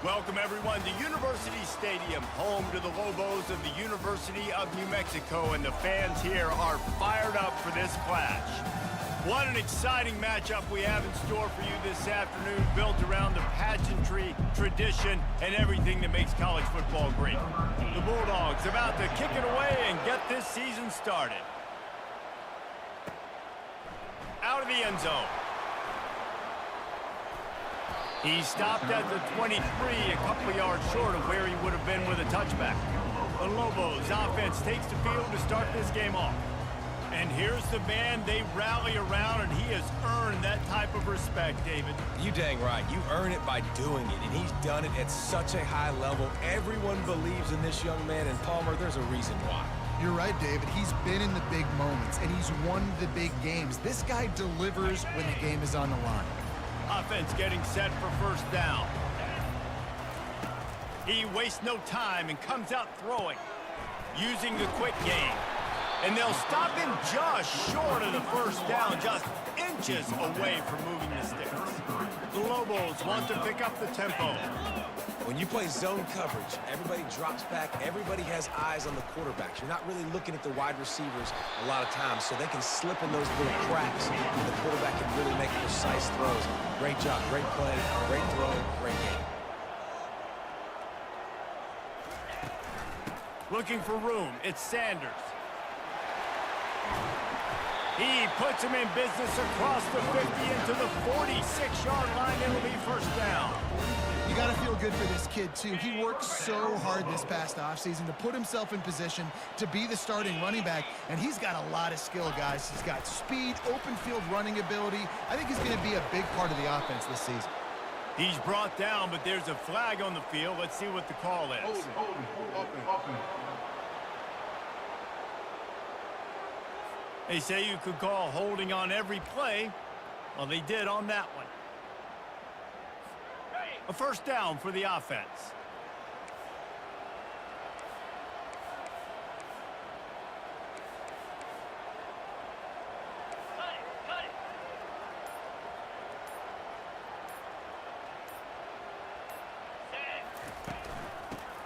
Welcome, everyone, to University Stadium, home to the Lobos of the University of New Mexico, and the fans here are fired up for this clash. What an exciting matchup we have in store for you this afternoon, built around the pageantry, tradition, and everything that makes college football great. The Bulldogs about to kick it away and get this season started. Out of the end zone. He stopped at the 23, a couple yards short of where he would have been with a touchback. The Lobos offense takes the field to start this game off. And here's the man they rally around, and he has earned that type of respect, David. You dang right. You earn it by doing it, and he's done it at such a high level. Everyone believes in this young man, and Palmer, there's a reason why. You're right, David. He's been in the big moments, and he's won the big games. This guy delivers when the game is on the line. Offense getting set for first down. He wastes no time and comes out throwing, using the quick game. And they'll stop him just short of the first down, just inches away from moving the sticks. The Lobos want to pick up the tempo. When you play zone coverage, everybody drops back, everybody has eyes on the quarterbacks. You're not really looking at the wide receivers a lot of times, so they can slip in those little cracks, and the quarterback can really make precise throws. Great job, great play, great throw, great game. Looking for room, it's Sanders. He puts him in business across the 50 into the 46-yard line. It'll be first down. You got to feel good for this kid, too. He worked so hard this past offseason to put himself in position to be the starting running back, and he's got a lot of skill, guys. He's got speed, open field running ability. I think he's going to be a big part of the offense this season. He's brought down, but there's a flag on the field. Let's see what the call is. They say you could call holding on every play. Well, they did on that one. A first down for the offense.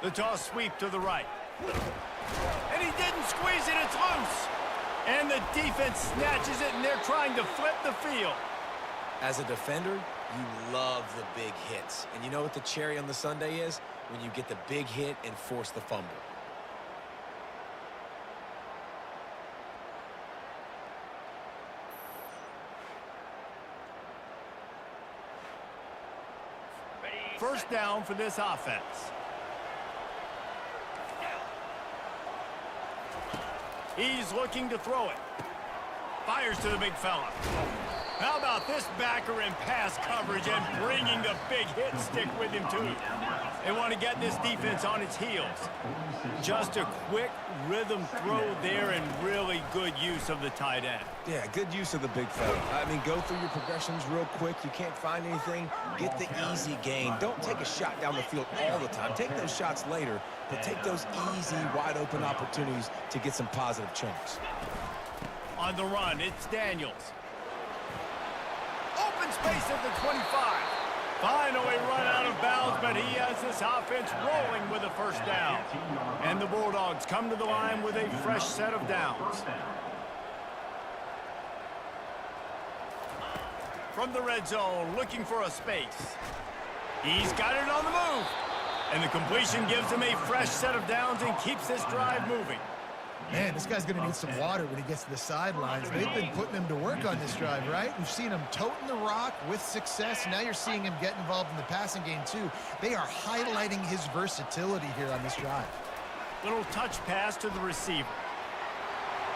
The toss sweep to the right. And he didn't squeeze it, it's loose. And the defense snatches it, and they're trying to flip the field. As a defender, you love the big hits. And you know what the cherry on the sundae is? When you get the big hit and force the fumble. First down for this offense. He's looking to throw it. Fires to the big fella. How about this backer in pass coverage and bringing the big hit stick with him, too? They want to get this defense on its heels. Just a quick rhythm throw there and really good use of the tight end. Yeah, good use of the big fella. I mean, go through your progressions real quick. You can't find anything. Get the easy gain. Don't take a shot down the field all the time. Take those shots later, but take those easy, wide-open opportunities to get some positive chunks. On the run, it's Daniels. Open space at the 25. Finally run out of bounds, but he has this offense rolling with a first down. And the Bulldogs come to the line with a fresh set of downs. From the red zone, looking for a space. He's got it on the move. And the completion gives him a fresh set of downs and keeps this drive moving. Man, this guy's going to need some water when he gets to the sidelines. They've been putting him to work on this drive, right? We've seen him toting the rock with success. Now you're seeing him get involved in the passing game, too. They are highlighting his versatility here on this drive. Little touch pass to the receiver.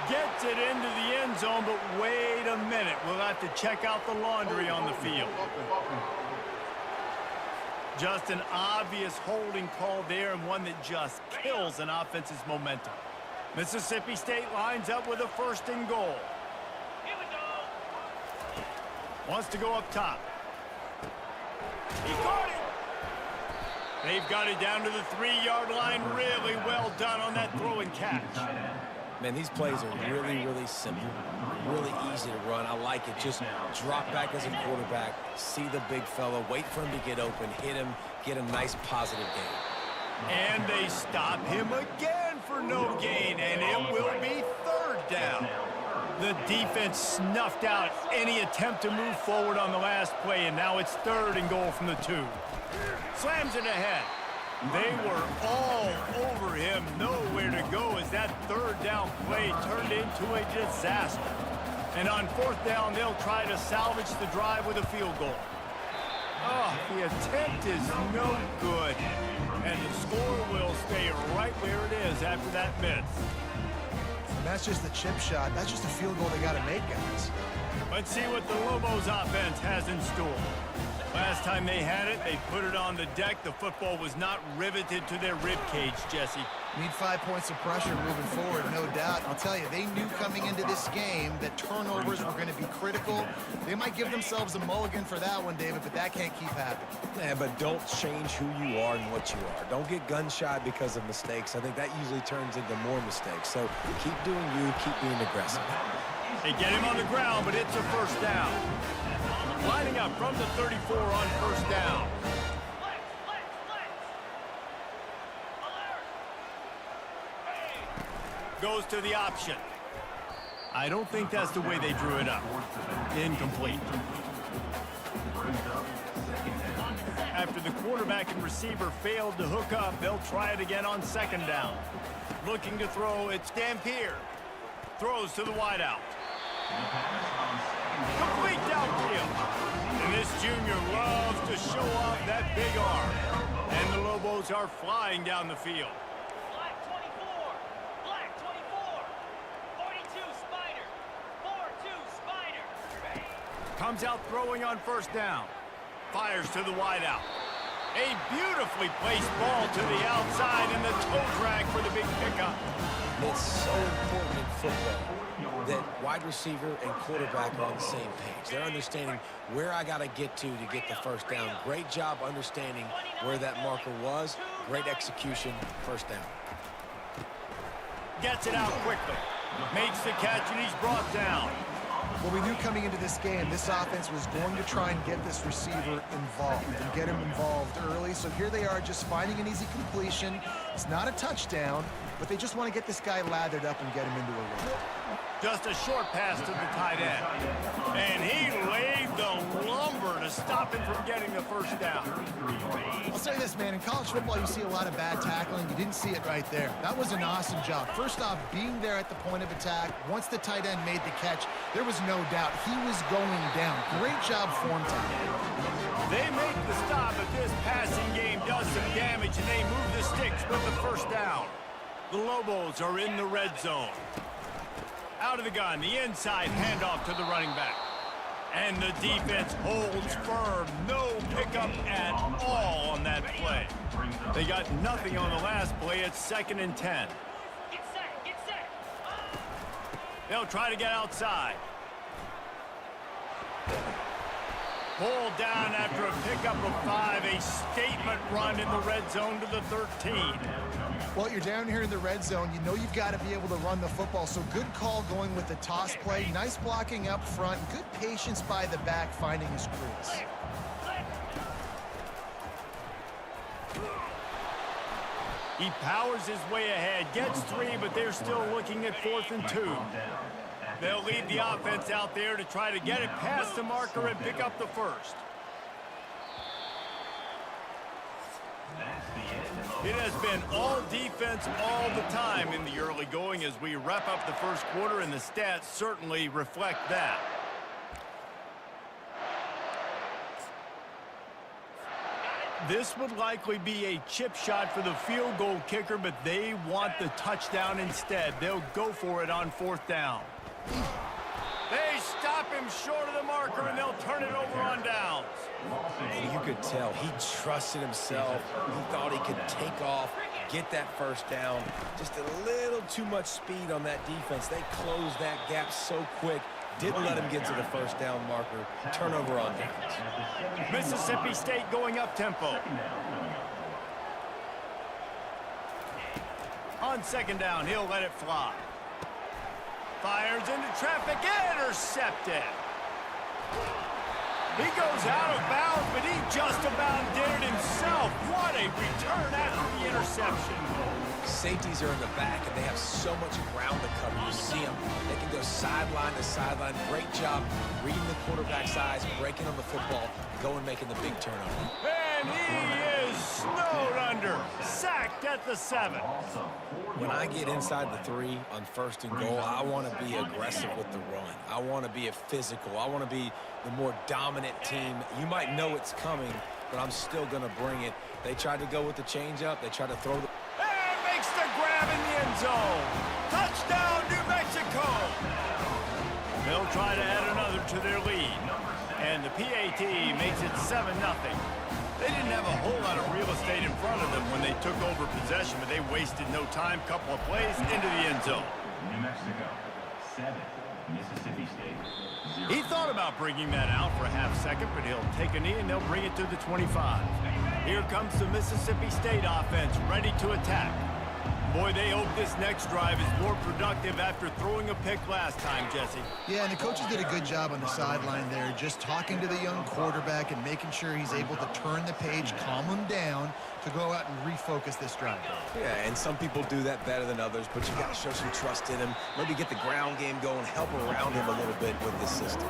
Gets it into the end zone, but wait a minute. We'll have to check out the laundry on the field. Just an obvious holding call there, and one that just kills an offense's momentum. Mississippi State lines up with a first and goal. Here we go. Wants to go up top. He caught it. They've got it down to the 3-yard line. Really well done on that throw and catch. Man, these plays are really, really simple. Really easy to run. I like it. Just drop back as a quarterback, see the big fella, wait for him to get open, hit him, get a nice positive gain. And they stop him again for no gain, and it will be third down. The defense snuffed out any attempt to move forward on the last play, and now it's third and goal from the 2. Slams it ahead. They were all over him, nowhere to go as that third down play turned into a disaster. And on fourth down, they'll try to salvage the drive with a field goal. Oh, the attempt is no good. And the score will stay right where it is after that miss. And that's just the chip shot. That's just a field goal they got to make, guys. Let's see what the Lobos offense has in store. Last time they had it, they put it on the deck. The football was not riveted to their rib cage, Jesse. Need 5 points of pressure moving forward, no doubt. I'll tell you, they knew coming into this game that turnovers were going to be critical. They might give themselves a mulligan for that one, David, but that can't keep happening. Yeah, but don't change who you are and what you are. Don't get gun-shy because of mistakes. I think that usually turns into more mistakes. So keep doing you, keep being aggressive. They get him on the ground, but it's a first down. Lining up from the 34 on first down. Goes to the option. I don't think that's the way they drew it up. Incomplete. After the quarterback and receiver failed to hook up, they'll try it again on second down. Looking to throw, it's Dampier. Throws to the wideout. Complete downfield. And this junior loves to show off that big arm. And the Lobos are flying down the field. Black 24. Black 24. 42 Spider. 4-2 Spider. Comes out throwing on first down. Fires to the wideout. A beautifully placed ball to the outside and the toe drag for the big pickup. It's so important in football that wide receiver and quarterback are on the same page. They're understanding where I got to get the first down. Great job understanding where that marker was. Great execution, first down. Gets it out quickly. Makes the catch, and he's brought down. Well, we knew coming into this game, this offense was going to try and get this receiver involved and get him involved early. So here they are just finding an easy completion. It's not a touchdown, but they just want to get this guy lathered up and get him into a run. Just a short pass to the tight end. And he laid the lumber to stop him from getting the first down. I'll say this, man. In college football, you see a lot of bad tackling. You didn't see it right there. That was an awesome job. First off, being there at the point of attack. Once the tight end made the catch, there was no doubt he was going down. Great job form time. They make the stop, but this passing game does some damage, and they move the sticks with the first down. The Lobos are in the red zone. Out of the gun, the inside handoff to the running back. And the defense holds firm. No pickup at all on that play. They got nothing on the last play. It's 2nd and 10. Get set. Get set. They'll try to get outside. Pulled down after a pickup of 5. A statement run in the red zone to the 13. Well, you're down here in the red zone. You know you've got to be able to run the football. So good call going with the toss play. Nice blocking up front. Good patience by the back finding his crease. He powers his way ahead. Gets 3, but they're still looking at 4th and 2. They'll lead the offense out there to try to get it past the marker and pick up the first. It has been all defense all the time in the early going as we wrap up the first quarter, and the stats certainly reflect that. This would likely be a chip shot for the field goal kicker, but they want the touchdown instead. They'll go for it on 4th down. They stop him short of the marker, and they'll turn it over on downs. And you could tell he trusted himself. He thought he could take off, get that first down. Just a little too much speed on that defense. They closed that gap so quick. Didn't let him get to the first down marker. Turnover on downs. Mississippi State going up tempo. On 2nd down, he'll let it fly. Fires into traffic, intercepted. He goes out of bounds, but he just about did it himself. What a return after the interception. Safeties are in the back, and they have so much ground to cover. You see them. They can go sideline to sideline. Great job reading the quarterback's eyes, breaking on the football, going making the big turnover. And he is snowed under. Sacked at the 7. When I get inside the 3 on 1st and goal, I want to be aggressive with the run. I want to be a physical. I want to be the more dominant team. You might know it's coming, but I'm still going to bring it. They tried to go with the changeup. They tried to throw the... And makes the grab in the end zone. Touchdown, New Mexico. They'll try to add another to their lead. And the PAT makes it 7-0. They didn't have a whole lot of real estate in front of them when they took over possession, but they wasted no time. Couple of plays into the end zone. New Mexico, 7. Mississippi State, 0. He thought about bringing that out for a half second, but he'll take a knee and they'll bring it to the 25. Here comes the Mississippi State offense, ready to attack. Boy, they hope this next drive is more productive after throwing a pick last time, Jesse. Yeah, and the coaches did a good job on the sideline there, just talking to the young quarterback and making sure he's able to turn the page, calm him down, to go out and refocus this drive. Yeah, and some people do that better than others, but you got to show some trust in him. Maybe get the ground game going, help around him a little bit with this system.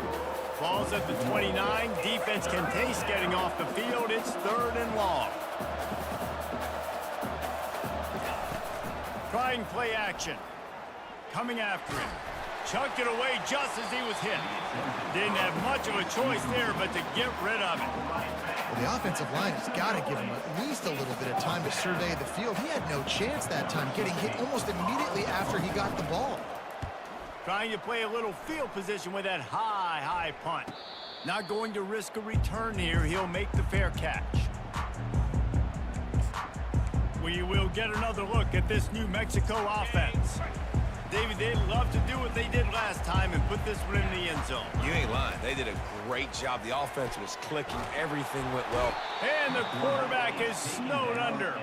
Falls at the 29. Defense can taste getting off the field. It's 3rd and long. Trying play action. Coming after him. Chucked it away just as he was hit. Didn't have much of a choice there but to get rid of it. Well, the offensive line has got to give him at least a little bit of time to survey the field. He had no chance that time, getting hit almost immediately after he got the ball. Trying to play a little field position with that high punt. Not going to risk a return here. He'll make the fair catch. We will get another look at this New Mexico offense. David, they'd love to do what they did last time and put this one in the end zone. You ain't lying. They did a great job. The offense was clicking. Everything went well. And the quarterback is snowed under.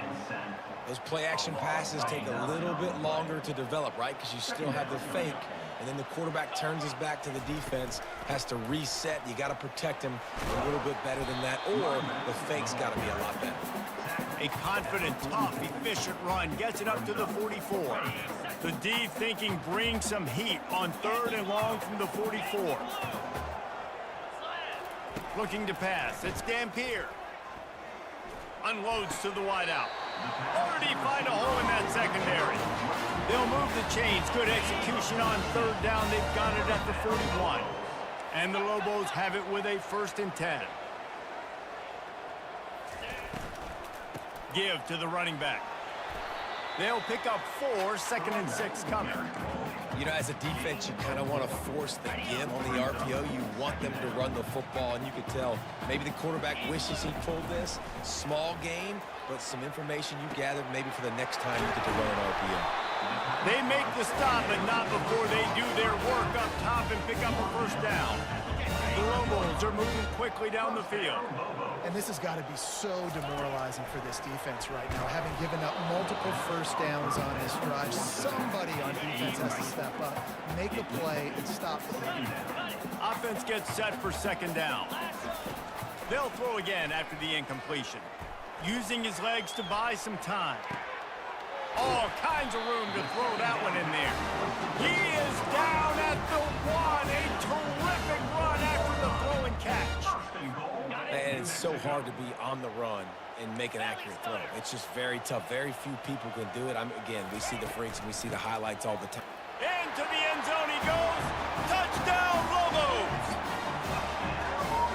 Those play-action passes take a little bit longer to develop, right? Because you still have the fake. And then the quarterback turns his back to the defense, has to reset. You got to protect him a little bit better than that, or the fake's got to be a lot better. A confident, tough, efficient run gets it up to the 44. The D thinking brings some heat on 3rd and long from the 44. Looking to pass. It's Dampier. Unloads to the wideout. Or did he find a hole in that secondary? They'll move the chains. Good execution on 3rd down. They've got it at the 41. And the Lobos have it with a 1st and 10. Give to the running back. They'll pick up 4, 2nd and 6 coming. You know, as a defense, you kind of want to force the give on the RPO. You want them to run the football, and you can tell maybe the quarterback wishes he pulled this. Small gain, but some information you gathered maybe for the next time you get to run an RPO. They make the stop, but not before they do their work up top and pick up a 1st down. The Lobos are moving quickly down the field. And this has got to be so demoralizing for this defense right now, having given up multiple 1st downs on his drive. Somebody on defense has to step up, make a play, and stop the lead. Offense gets set for 2nd down. They'll throw again after the incompletion, using his legs to buy some time. All kinds of room to throw that one in there. He is down at the 1. A terrific run after the throw and catch. And it's so hard to be on the run and make an accurate throw. It's just very tough. Very few people can do it. Again, we see the freaks and we see the highlights all the time. Into the end zone he goes. Touchdown, Lobos!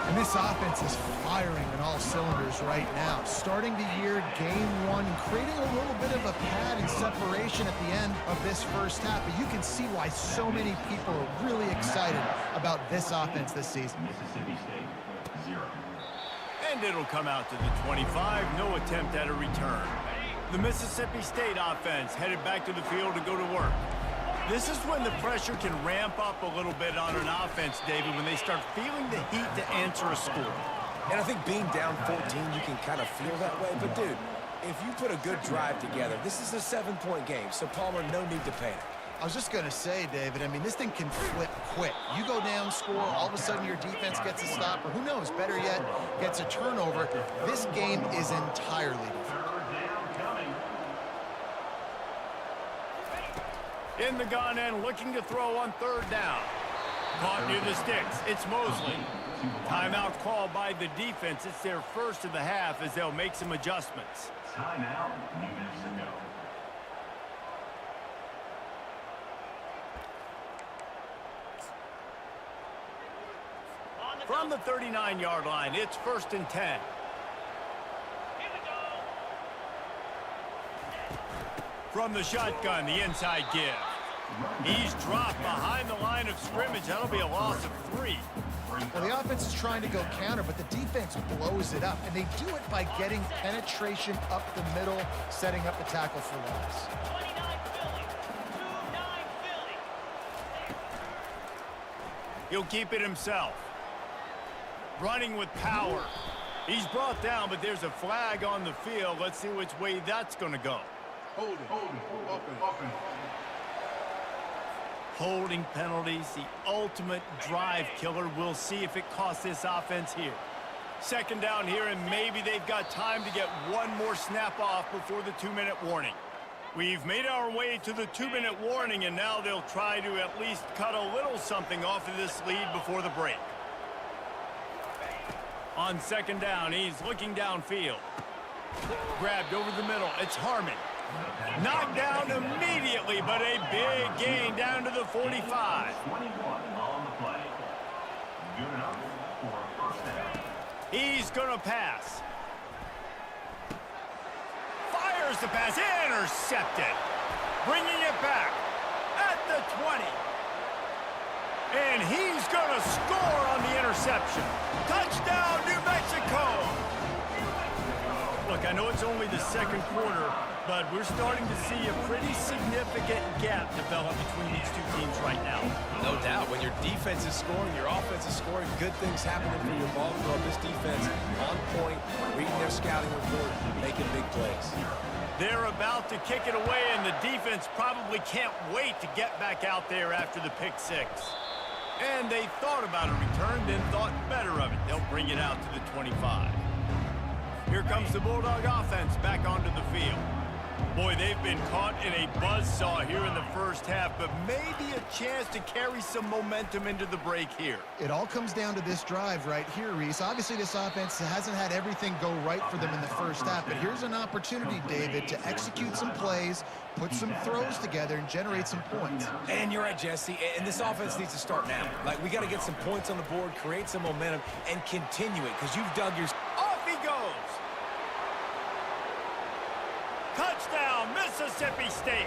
And this offense is firing on all cylinders right now. Starting the year, game 1, creating a little bit of a pad and separation at the end of this 1st half. But you can see why so many people are really excited about this offense this season. Mississippi State, 0. And it'll come out to the 25. No attempt at a return. The Mississippi State offense headed back to the field to go to work. This is when the pressure can ramp up a little bit on an offense, David, when they start feeling the heat to answer a score. And I think being down 14, you can kind of feel that way. But, dude, if you put a good drive together, this is a 7-point game, so Palmer, no need to panic. I was just going to say, David, I mean, this thing can flip quick. You go down, score, all of a sudden your defense gets a stop, or who knows, better yet, gets a turnover. This game is entirely different. In the gun and looking to throw on third down. Caught near the sticks. It's Mosley. Timeout called by the defense. It's their first of the half as they'll make some adjustments. Timeout, New Mexico. From the 39-yard line, it's 1st and 10. Here we go. From the shotgun, the inside give. He's dropped behind the line of scrimmage. That'll be a loss of 3. Well, the offense is trying to go counter, but the defense blows it up, and they do it by getting penetration up the middle, setting up the tackle for loss. 29 Philly. 2-9 Philly. He'll keep it himself. Running with power. He's brought down, but there's a flag on the field. Let's see which way that's going to go. Holding penalties, the ultimate drive killer. We'll see if it costs this offense here. 2nd down here, and maybe they've got time to get one more snap off before the 2-minute warning. We've made our way to the 2-minute warning, and now they'll try to at least cut a little something off of this lead before the break. On 2nd down, he's looking downfield. Grabbed over the middle. It's Harmon. Knocked down immediately, but a big gain down to the 45. 21 on the play. Good enough for a first down. He's going to pass. Fires the pass. Intercepted. Bringing it back at the 20. And he's going to score on the interception. Touchdown, New Mexico. Look, I know it's only the 2nd quarter, but we're starting to see a pretty significant gap develop between these two teams right now. No doubt. When your defense is scoring, your offense is scoring, good things happening for your ball club. This defense on point, reading their scouting report, making big plays. They're about to kick it away, and the defense probably can't wait to get back out there after the pick 6. And they thought about a return, then thought better of it. They'll bring it out to the 25. Here comes the Bulldog offense back onto the field. Boy, they've been caught in a buzzsaw here in the first half, but maybe a chance to carry some momentum into the break here. It all comes down to this drive right here, Reese. Obviously, this offense hasn't had everything go right for them in the first half, but here's an opportunity, David, to execute some plays, put some throws together, and generate some points. And you're right, Jesse, and this offense needs to start now. Like, we got to get some points on the board, create some momentum, and continue it, because you've dug your... Off he goes! Touchdown, Mississippi State.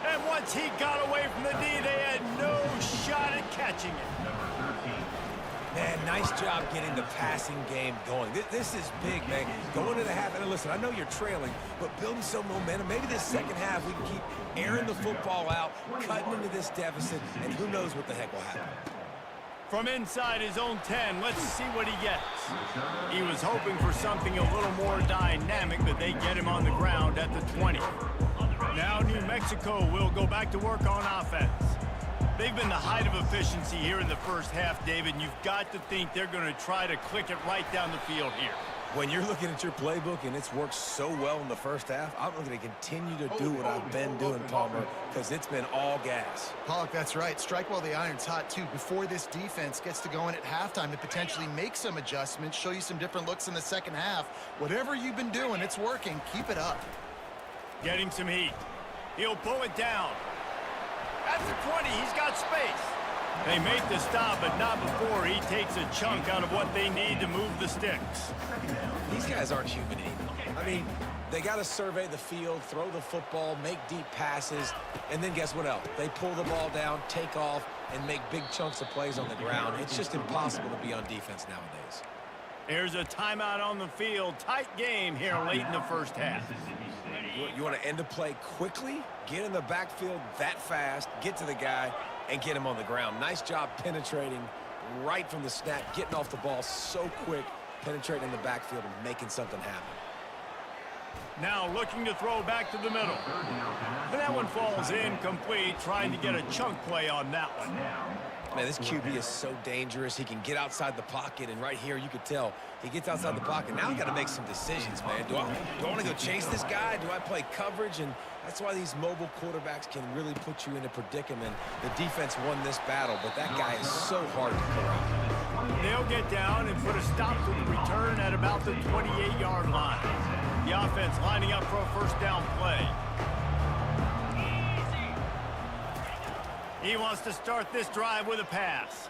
And once he got away from the D, they had no shot at catching it. Man, nice job getting the passing game going. This is big, man. Going into the half, and listen, I know you're trailing, but building some momentum. Maybe this 2nd half we can keep airing the football out, cutting into this deficit, and who knows what the heck will happen. From inside his own 10, let's see what he gets. He was hoping for something a little more dynamic, but they get him on the ground at the 20. Now New Mexico will go back to work on offense. They've been the height of efficiency here in the first half, David, and you've got to think they're going to try to click it right down the field here. When you're looking at your playbook and it's worked so well in the first half, I'm going to continue to do what I've been doing, Palmer, because it's been all gas. Pollock, that's right. Strike while the iron's hot, too. Before this defense gets to going at halftime to potentially make some adjustments, show you some different looks in the 2nd half. Whatever you've been doing, it's working. Keep it up. Getting some heat. He'll pull it down. At the 20, he's got space. They make the stop, but not before he takes a chunk out of what they need to move the sticks. These guys aren't human anymore. I mean, they got to survey the field, throw the football, make deep passes, and then guess what else? They pull the ball down, take off, and make big chunks of plays on the ground. It's just impossible to be on defense nowadays. Here's a timeout on the field. Tight game here late in the first half. You want to end the play quickly, get in the backfield that fast, get to the guy, and get him on the ground. Nice job penetrating right from the snap, getting off the ball so quick, penetrating the backfield and making something happen. Now looking to throw back to the middle. And that one falls incomplete, trying to get a chunk play on that one. Man, this QB is so dangerous. He can get outside the pocket, and right here you could tell he gets outside the pocket. Now I got to make some decisions, man. Do I want to go chase this guy? Do I play coverage? And that's why these mobile quarterbacks can really put you in a predicament. The defense won this battle, but that guy is so hard to corral. They'll get down and put a stop to the return at about the 28-yard line. The offense lining up for a first down play. He wants to start this drive with a pass.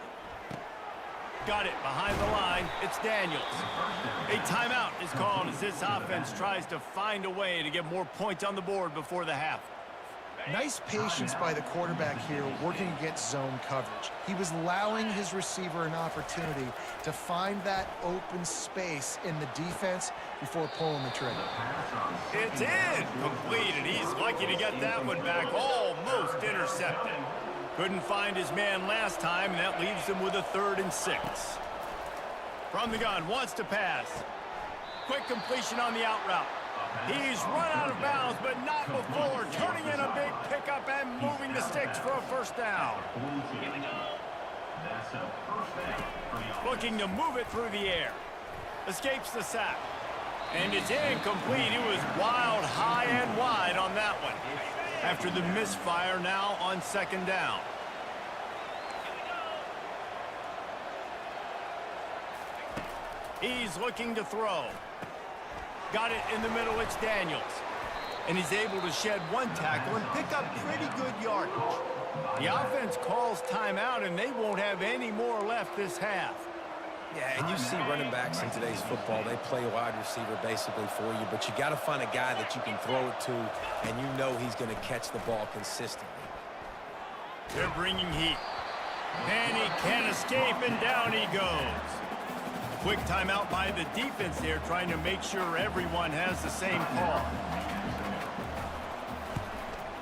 Got it behind the line. It's Daniels. A timeout is called as this offense tries to find a way to get more points on the board before the half. Nice patience by the quarterback here working against zone coverage. He was allowing his receiver an opportunity to find that open space in the defense before pulling the trigger. It's in. Completed. He's lucky to get that one back. Almost intercepted. Couldn't find his man last time, and that leaves him with a 3rd and 6. From the gun, wants to pass. Quick completion on the out route. He's run out of bounds, but not before turning in a big pickup and moving the sticks for a first down. Looking to move it through the air. Escapes the sack. And it's incomplete. He was wild, high and wide on that one. After the misfire, now on 2nd down. He's looking to throw. Got it in the middle, it's Daniels. And he's able to shed one tackle and pick up pretty good yardage. The offense calls timeout, and they won't have any more left this half. Yeah, and you see running backs in today's football, they play a wide receiver basically for you, but you got to find a guy that you can throw it to, and you know he's going to catch the ball consistently. They're bringing heat. And he can't escape, and down he goes. Quick timeout by the defense there, trying to make sure everyone has the same call.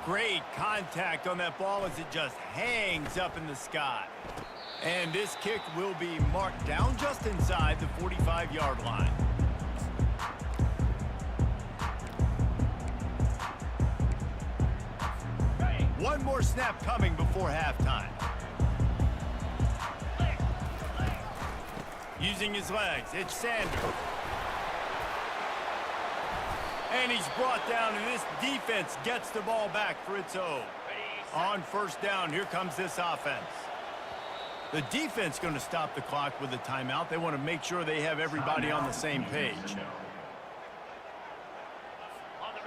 Great contact on that ball as it just hangs up in the sky. And this kick will be marked down just inside the 45-yard line. One more snap coming before halftime. Using his legs, it's Sanders. And he's brought down, and this defense gets the ball back for its own. On first down, here comes this offense. The defense going to stop the clock with a timeout. They want to make sure they have everybody on the same page.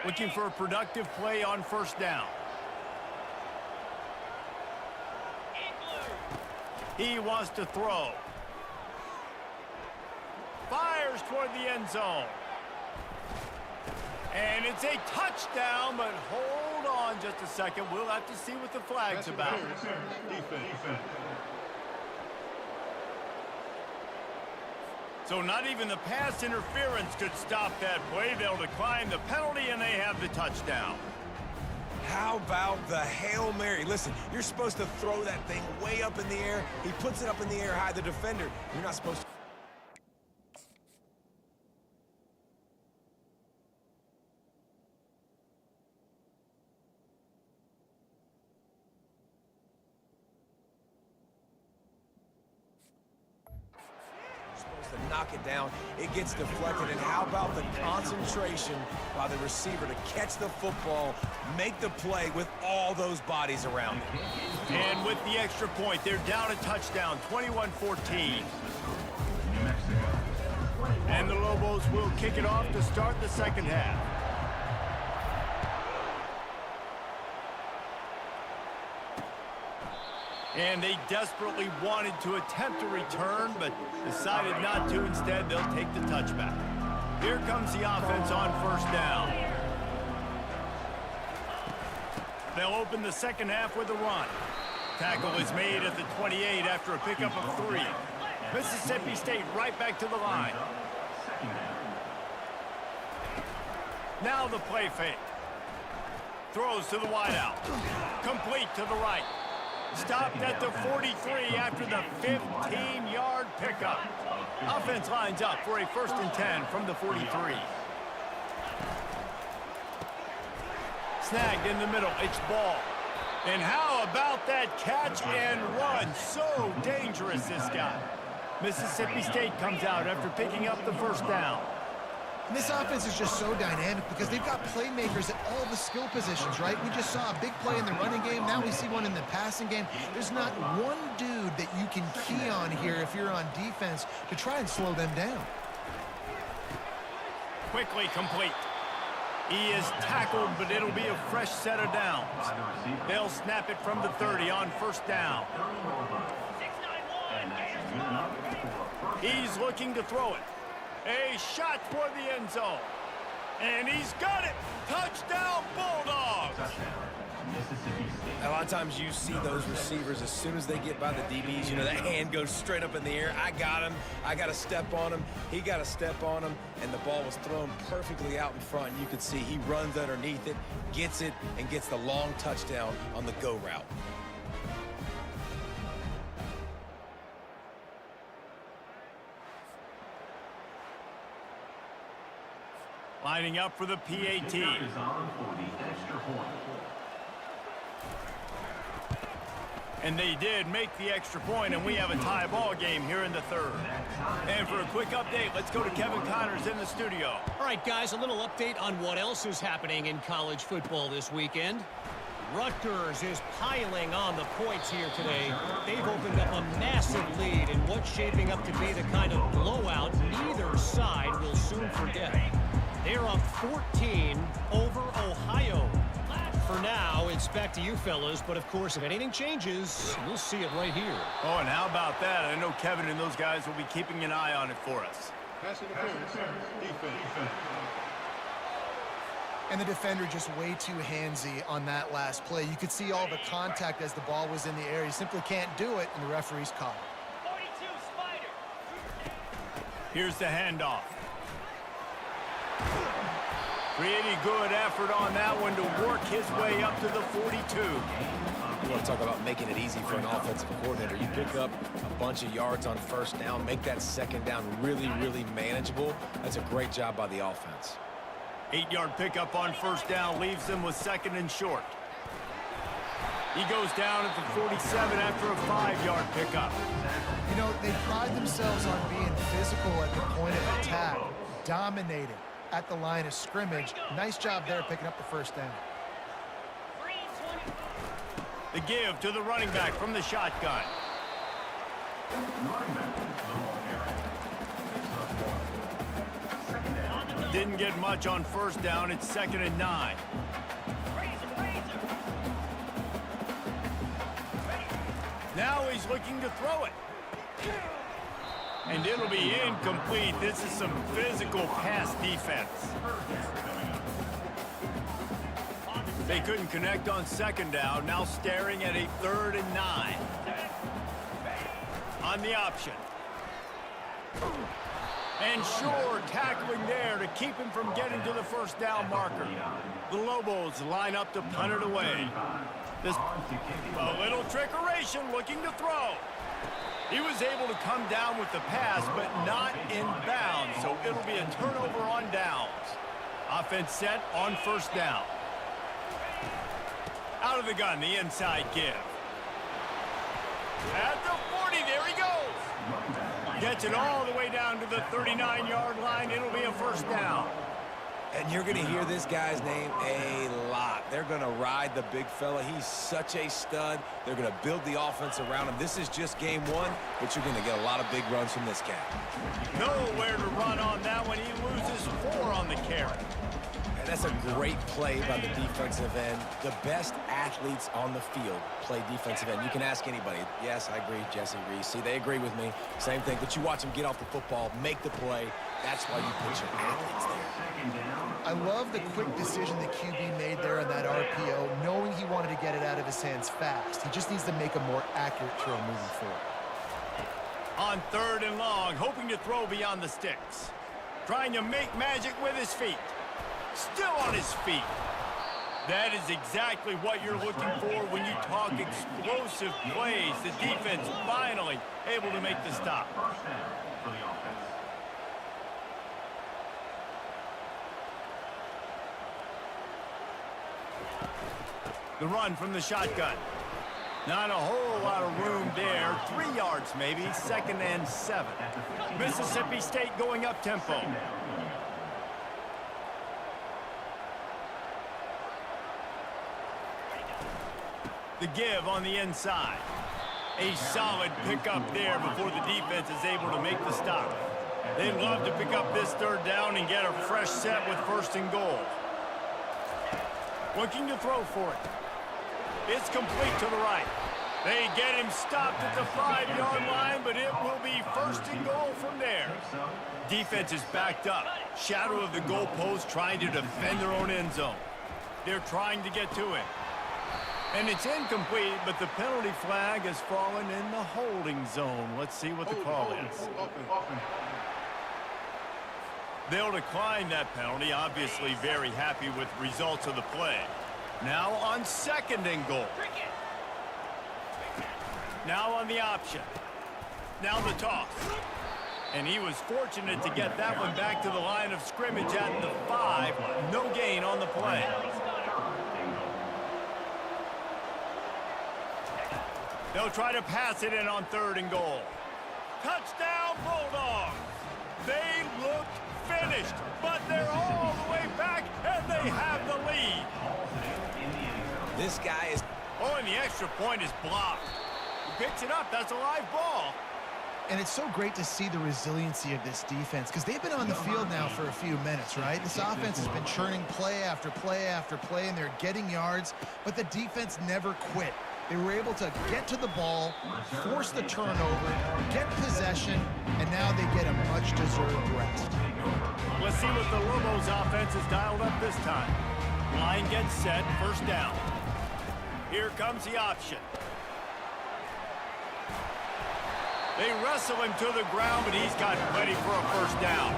Looking for a productive play on first down. He wants to throw. Fires toward the end zone. And it's a touchdown, but hold on just a second. We'll have to see what the flag's about. So not even the pass interference could stop that play. They'll decline the penalty, and they have the touchdown. How about the Hail Mary? Listen, you're supposed to throw that thing way up in the air. He puts it up in the air high, the defender. You're not supposed to. Knock it down, it gets deflected, and how about the concentration by the receiver to catch the football, make the play with all those bodies around him. And with the extra point, they're down a touchdown, 21-14. And the Lobos will kick it off to start the second half. And they desperately wanted to attempt a return, but decided not to. Instead, they'll take the touchback. Here comes the offense on first down. They'll open the second half with a run. Tackle is made at the 28 after a pickup of 3. Mississippi State right back to the line. Now the play fake. Throws to the wideout. Complete to the right. Stopped at the 43 after the 15-yard pickup. Offense lines up for a 1st and 10 from the 43. Snagged in the middle. It's ball. And how about that catch and run? So dangerous, this guy. Mississippi State comes out after picking up the first down. And this offense is just so dynamic because they've got playmakers at all the skill positions, right? We just saw a big play in the running game. Now we see one in the passing game. There's not one dude that you can key on here if you're on defense to try and slow them down. Quickly complete. He is tackled, but it'll be a fresh set of downs. They'll snap it from the 30 on first down. 691. He's looking to throw it. A shot toward the end zone. And he's got it. Touchdown, Bulldogs. A lot of times you see those receivers, as soon as they get by the DBs, you know, that hand goes straight up in the air. I got him. I got to step on him. He got to step on him. And the ball was thrown perfectly out in front. You could see he runs underneath it, gets it, and gets the long touchdown on the go route. Lining up for the PAT. Is on for the extra point. And they did make the extra point, and we have a tie ball game here in the third. And for a quick update, let's go to Kevin Connors in the studio. All right, guys, a little update on what else is happening in college football this weekend. Rutgers is piling on the points here today. They've opened up a massive lead in what's shaping up to be the kind of blowout neither side will soon forget. They're up 14 over Ohio. For now, it's back to you fellas, but of course, if anything changes, we'll see it right here. Oh, and how about that? I know Kevin and those guys will be keeping an eye on it for us. And the defender just way too handsy on that last play. You could see all the contact as the ball was in the air. He simply can't do it, and the referee's caught it. 42 Spider. Here's the handoff. Pretty good effort on that one to work his way up to the 42. You want to talk about making it easy for an offensive coordinator. You pick up a bunch of yards on first down, make that second down really, really manageable. That's a great job by the offense. 8-yard pickup on first down leaves them with second and short. He goes down at the 47 after a 5-yard pickup. You know, they pride themselves on being physical at the point of attack, dominating at the line of scrimmage. Nice job there picking up the first down. 320. The give to the running back from the shotgun. Didn't get much on first down. It's 2nd and 9. Now he's looking to throw it. And it'll be incomplete. This is some physical pass defense. They couldn't connect on second down. Now staring at a 3rd and 9. On the option. And sure, tackling there to keep him from getting to the first down marker. The Lobos line up to punt it away. A little trickeration, looking to throw. He was able to come down with the pass, but not in bounds, so it'll be a turnover on downs. Offense set on first down. Out of the gun, the inside give. At the 40, there he goes. Gets it all the way down to the 39-yard line. It'll be a first down. And you're going to hear this guy's name a lot. They're going to ride the big fella. He's such a stud. They're going to build the offense around him. This is just game one, but you're going to get a lot of big runs from this cat. Nowhere to run on that one. He loses 4 on the carry. And that's a great play by the defensive end. The best athletes on the field play defensive end. You can ask anybody. Yes, I agree, Jesse Reese. See, they agree with me. Same thing. But you watch them get off the football, make the play. That's why you put your athletes there. I love the quick decision the QB made there on that RPO, knowing he wanted to get it out of his hands fast. He just needs to make a more accurate throw moving forward. On 3rd and long, hoping to throw beyond the sticks. Trying to make magic with his feet. Still on his feet. That is exactly what you're looking for when you talk explosive plays. The defense finally able to make the stop. First down for the offense. The run from the shotgun. Not a whole lot of room there. 3 yards maybe. 2nd and 7. Mississippi State going up tempo. The give on the inside. A solid pickup there before the defense is able to make the stop. They'd love to pick up this 3rd down and get a fresh set with 1st and goal. Looking to throw for it. It's complete to the right. They get him stopped at the 5-yard line, but it will be 1st and goal from there. Defense is backed up. Shadow of the goalpost trying to defend their own end zone. They're trying to get to it. And it's incomplete, but the penalty flag has fallen in the holding zone. Let's see what the call is. They'll decline that penalty, obviously very happy with results of the play. Now on 2nd and goal. Now on the option. Now the toss. And he was fortunate to get that one back to the line of scrimmage at the 5. No gain on the play. They'll try to pass it in on 3rd and goal. Touchdown, Bulldogs! They look finished, but they're all the way back, and they have the lead. This guy is... Oh, and the extra point is blocked. He picks it up. That's a live ball. And it's so great to see the resiliency of this defense because they've been on the field now for a few minutes, right? This offense has been churning play after play after play, and they're getting yards, but the defense never quit. They were able to get to the ball, force the turnover, get possession, and now they get a much-deserved rest. Let's see what the Lobos offense has dialed up this time. Line gets set, 1st down. Here comes the option. They wrestle him to the ground, but he's got plenty for a 1st down.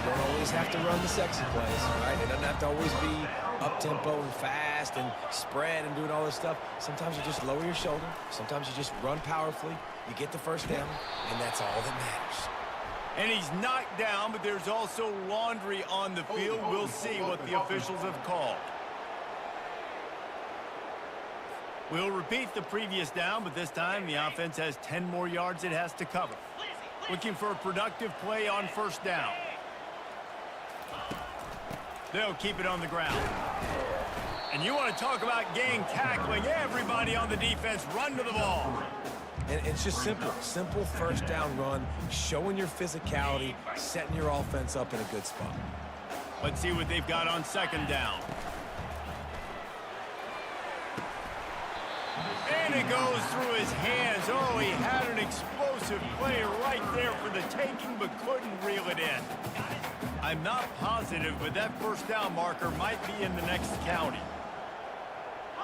Don't always have to run the sexy plays, right? It doesn't have to always be up-tempo and fast and spread and doing all this stuff. Sometimes you just lower your shoulder. Sometimes you just run powerfully. You get the 1st down, and that's all that matters. And he's knocked down, but there's also laundry on the field. We'll see what the officials have called. We'll repeat the previous down, but this time the offense has 10 more yards it has to cover. Looking for a productive play on 1st down. They'll keep it on the ground. And you want to talk about gang tackling. Everybody on the defense run to the ball. And it's just simple. Simple 1st down run, showing your physicality, setting your offense up in a good spot. Let's see what they've got on 2nd down. And it goes through his hands. Oh, he had an explosive play right there for the taking, but couldn't reel it in. I'm not positive, but that 1st down marker might be in the next county.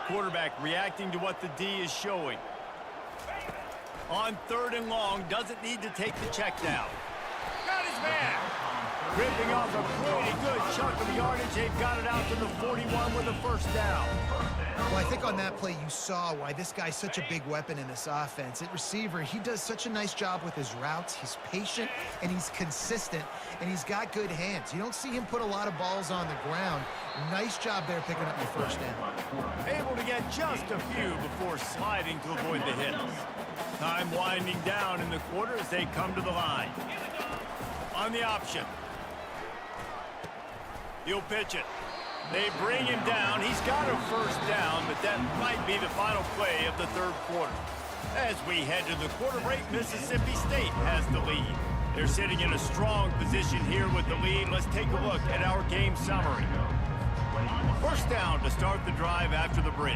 Quarterback reacting to what the D is showing. On 3rd and long, doesn't need to take the check down. Got his man. Ripping off a pretty good chunk of yardage. They've got it out to the 41 with a 1st down. Well, I think on that play you saw why this guy's such a big weapon in this offense. At receiver, he does such a nice job with his routes. He's patient, and he's consistent, and he's got good hands. You don't see him put a lot of balls on the ground. Nice job there picking up the 1st down. Able to get just a few before sliding to avoid the hits. Time winding down in the quarter as they come to the line. On the option. He'll pitch it. They bring him down. He's got a 1st down, but that might be the final play of the 3rd quarter. As we head to the quarter break, Mississippi State has the lead. They're sitting in a strong position here with the lead. Let's take a look at our game summary. 1st down to start the drive after the break.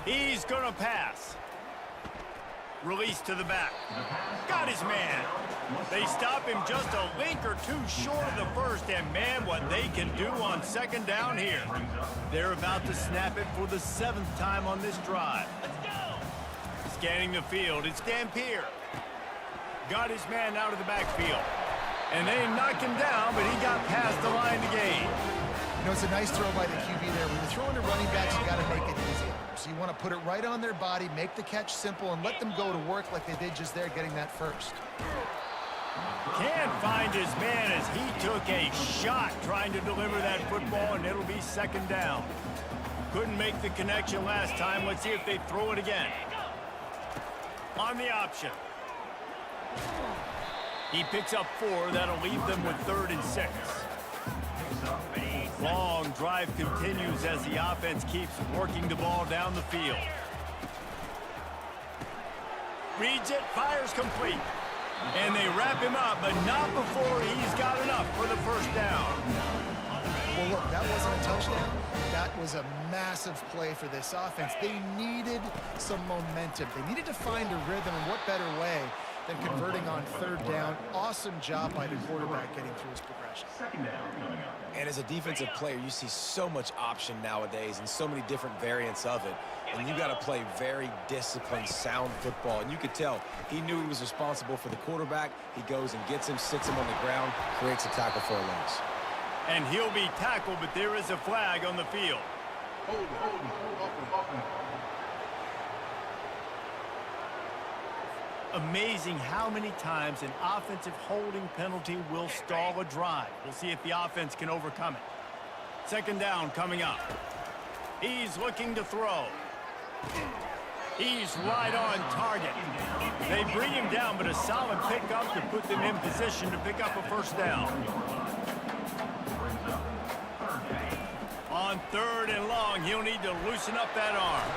He's going to pass. Release to the back. Got his man. They stop him just a link or two short of the 1st, and man, what they can do on 2nd down here. They're about to snap it for the 7th time on this drive. Scanning the field, it's Dampier. Got his man out of the backfield. And they knocked him down, but he got past the line to gain. You know, it's a nice throw by the QB there. When you're throwing to running backs, you got to make it easy. So you want to put it right on their body, make the catch simple, and let them go to work like they did just there, getting that 1st. Can't find his man as he took a shot trying to deliver that football, and it'll be second down. Couldn't make the connection last time. Let's see if they throw it again. On the option. He picks up 4. That'll leave them with 3rd and 6. Long drive continues as the offense keeps working the ball down the field. Reads it, fires complete. And they wrap him up, but not before he's got enough for the first down. Well, look, that wasn't a touchdown. That was a massive play for this offense. They needed some momentum. They needed to find a rhythm, and what better way than converting on 3rd down. Awesome job by the quarterback getting through his progression. Second down coming up. And as a defensive player, you see so much option nowadays and so many different variants of it. And you got to play very disciplined, sound football. And you could tell he knew he was responsible for the quarterback. He goes and gets him, sits him on the ground, creates a tackle for a loss. And he'll be tackled, but there is a flag on the field. Hold offense. Amazing how many times an offensive holding penalty will stall a drive. We'll see if the offense can overcome it. Second down coming up. He's looking to throw. He's right on target. They bring him down, but a solid pickup to put them in position to pick up a first down. On 3rd and long, he'll need to loosen up that arm.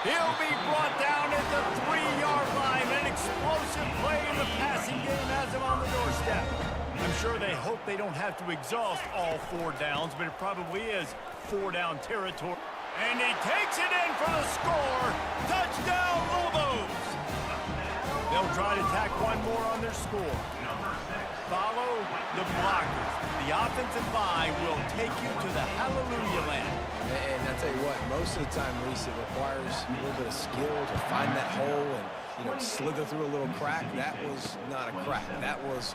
He'll be brought down at the 3-yard line. An explosive play in the passing game has him on the doorstep. I'm sure they hope they don't have to exhaust all 4 downs, but it probably is 4-down territory. And he takes it in for the score. Touchdown, Lobos. They'll try to tack one more on their score. Follow the blockers. The offensive line will take you to the hallelujah land. And I tell you what, most of the time, Reese, it requires a little bit of skill to find that hole and, slither through a little crack. That was not a crack. That was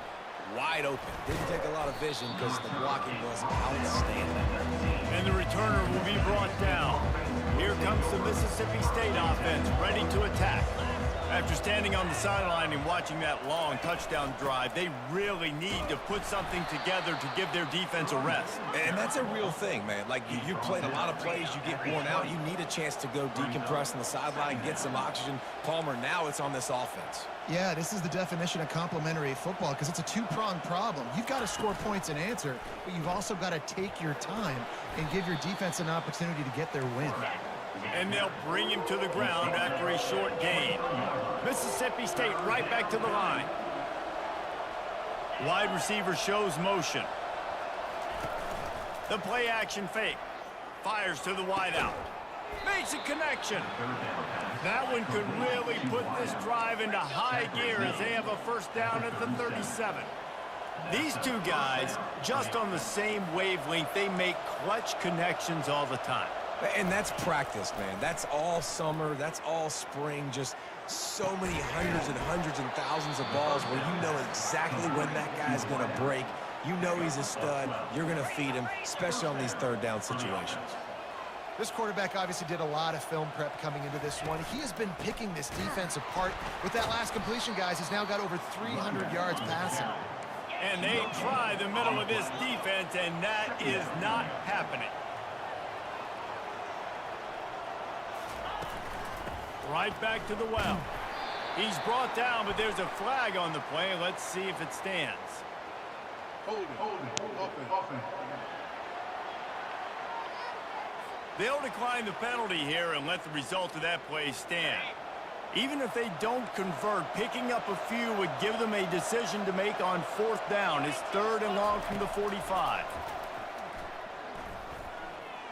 wide open. Didn't take a lot of vision because the blocking was outstanding. And the returner will be brought down. Here comes the Mississippi State offense, ready to attack. After standing on the sideline and watching that long touchdown drive, they really need to put something together to give their defense a rest. And that's a real thing, man. Like, you played a lot of plays, you get worn out, you need a chance to go decompress on the sideline, get some oxygen. Palmer, now it's on this offense. Yeah, this is the definition of complementary football because it's a 2-pronged problem. You've got to score points and answer, but you've also got to take your time and give your defense an opportunity to get their win. And they'll bring him to the ground after a short gain. Mississippi State right back to the line. Wide receiver shows motion. The play action fake. Fires to the wideout. Makes a connection. That one could really put this drive into high gear as they have a first down at the 37. These two guys, just on the same wavelength, they make clutch connections all the time. And that's practice, man. That's all summer. That's all spring. Just so many hundreds and thousands of balls where you know exactly when that guy's going to break. You know he's a stud. You're going to feed him, especially on these 3rd down situations. This quarterback obviously did a lot of film prep coming into this one. He has been picking this defense apart. With that last completion, guys, he's now got over 300 yards passing. And they try the middle of this defense, and that is not happening. Right back to the well. He's brought down, but there's a flag on the play. Let's see if it stands. Hold offense. They'll decline the penalty here and let the result of that play stand. Even if they don't convert, picking up a few would give them a decision to make on 4th down. It's 3rd and long from the 45.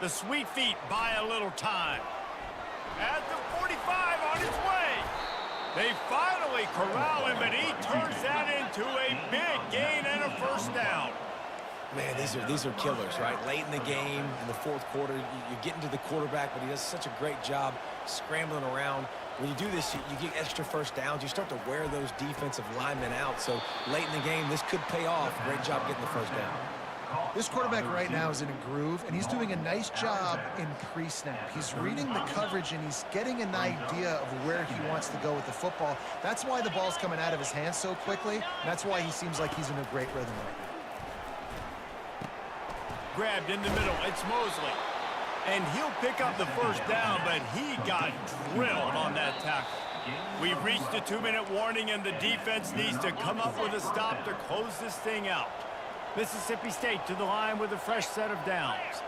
The sweet feet buy a little time. At the 45 on its way. They finally corral him, and he turns that into a big gain and a first down. Man, these are killers, right? Late in the game, in the 4th quarter, you're getting to the quarterback, but he does such a great job scrambling around. When you do this, you get extra first downs. You start to wear those defensive linemen out. So late in the game, this could pay off. Great job getting the first down. This quarterback right now is in a groove, and he's doing a nice job in pre-snap. He's reading the coverage, and he's getting an idea of where he wants to go with the football. That's why the ball's coming out of his hands so quickly, and that's why he seems like he's in a great rhythm right now. Grabbed in the middle, it's Mosley. And he'll pick up the first down, but he got drilled on that tackle. We've reached the 2-minute warning, and the defense needs to come up with a stop to close this thing out. Mississippi State to the line with a fresh set of downs.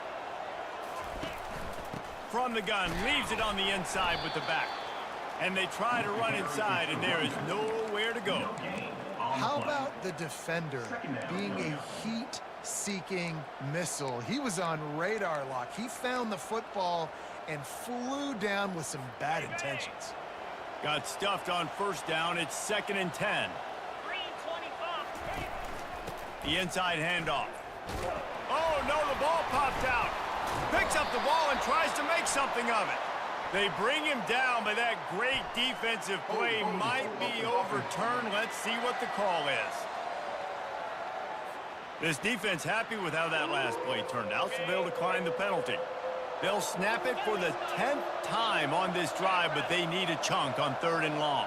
From the gun, leaves it on the inside with the back. And they try to run inside, and there is nowhere to go. How about the defender being a heat-seeking missile? He was on radar lock. He found the football and flew down with some bad intentions. Got stuffed on first down. It's 2nd and 10. The inside handoff. Oh, no, the ball popped out. Picks up the ball and tries to make something of it. They bring him down, but that great defensive play might be overturned. Let's see what the call is. This defense happy with how that last play turned out, so they'll decline the penalty. They'll snap it for the 10th time on this drive, but they need a chunk on 3rd and long.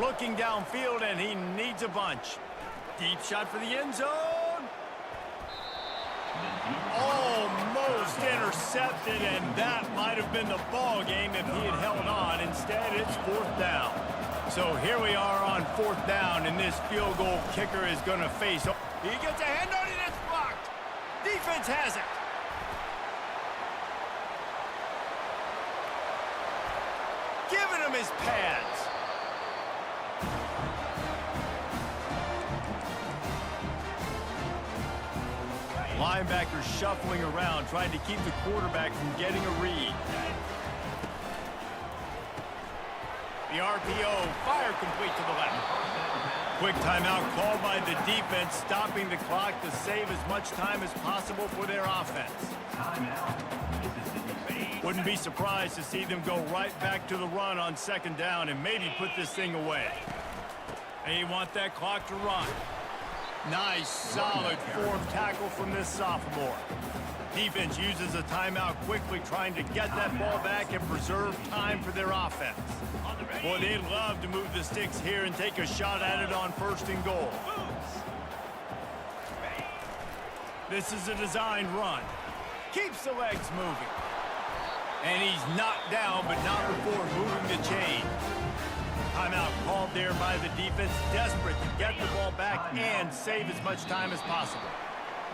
Looking downfield, and he needs a bunch. Deep shot for the end zone. Almost intercepted, and that might have been the ball game if he had held on. Instead, it's 4th down. So here we are on 4th down, and this field goal kicker is going to face. He gets a hand on it, it's blocked. Defense has it. Giving him his pads. Linebacker shuffling around, trying to keep the quarterback from getting a read. The RPO, fire complete to the left. Quick timeout called by the defense, stopping the clock to save as much time as possible for their offense. Wouldn't be surprised to see them go right back to the run on 2nd down and maybe put this thing away. They want that clock to run. Nice, solid fourth tackle from this sophomore. Defense uses a timeout quickly, trying to get that ball back and preserve time for their offense. Boy, they'd love to move the sticks here and take a shot at it on 1st and goal. This is a designed run. Keeps the legs moving. And he's knocked down, but not before moving the chain. Timeout called there by the defense, desperate to get the ball back and save as much time as possible.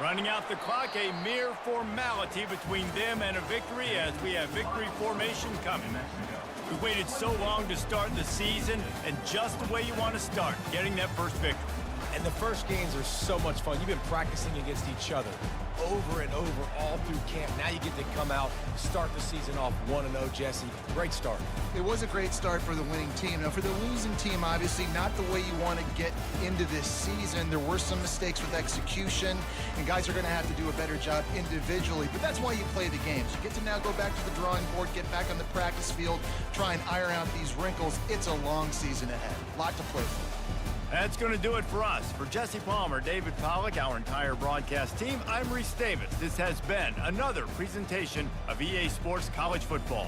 Running out the clock, a mere formality between them and a victory, as we have victory formation coming. We waited so long to start the season, and just the way you want to start, getting that first victory. And the first games are so much fun. You've been practicing against each other over and over all through camp. Now you get to come out, start the season off 1-0, Jesse. Great start. It was a great start for the winning team. Now, for the losing team, obviously not the way you want to get into this season. There were some mistakes with execution, and guys are going to have to do a better job individually. But that's why you play the games. You get to now go back to the drawing board, get back on the practice field, try and iron out these wrinkles. It's a long season ahead. A lot to play for. That's going to do it for us. For Jesse Palmer, David Pollack, our entire broadcast team, I'm Reese Davis. This has been another presentation of EA Sports College Football.